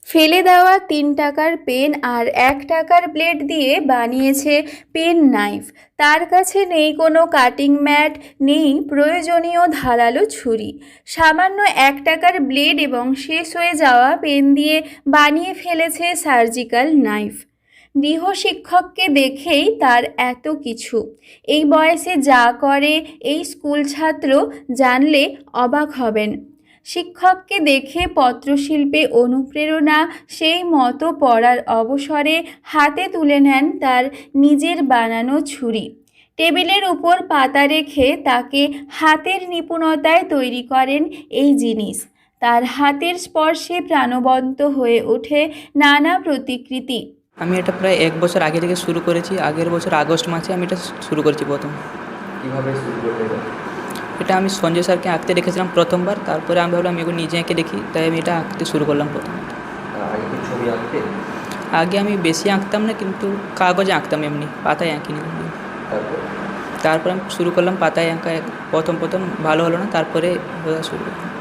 ফেলে দেওয়া ৩ টাকার পেন আর ১ টাকার ব্লেড দিয়ে বানিয়েছে পেন নাইফ। তার কাছে নেই কোনো কাটিং ম্যাট, নেই প্রয়োজনীয় ধারালো ছুরি। সামান্য ১ টাকার ব্লেড এবং শেষ হয়ে যাওয়া পেন দিয়ে বানিয়ে ফেলেছে সার্জিক্যাল নাইফ। গৃহশিক্ষককে দেখেই তার এত কিছু। এই বয়সে যা করে এই স্কুল ছাত্র জানলে অবাক হবেন। শিক্ষককে দেখে পত্রশিল্পে অনুপ্রেরণা, সেই মতো পড়ার অবসরে হাতে তুলে নেন তার নিজের বানানো ছুরি। টেবিলের উপর পাতা রেখে তাকে হাতের নিপুণতায় তৈরি করেন এই জিনিস। তার হাতের স্পর্শে প্রাণবন্ত হয়ে ওঠে নানা প্রতিকৃতি। আমি এটা প্রায় ১ বছর আগে থেকে শুরু করেছি। আগের বছর আগস্ট মাসে আমি এটা শুরু করেছি প্রথম। কীভাবে শুরু করলে এটা? এটা আমি সঞ্জয় স্যারকে আঁকতে দেখেছিলাম প্রথমবার, তারপরে আমি ভাবলাম এগুলো নিজে এঁকে দেখি, তাই আমি এটা আঁকতে শুরু করলাম প্রথম। আগে কি ছবি আঁকতে? আগে আমি বেশি আঁকতাম না, কিন্তু কাগজে আঁকতাম, এমনি পাতায় আঁকিনি। তারপর তারপর আমি শুরু করলাম পাতায় আঁকা। প্রথম ভালো হলো না, তারপরে শুরু করলাম।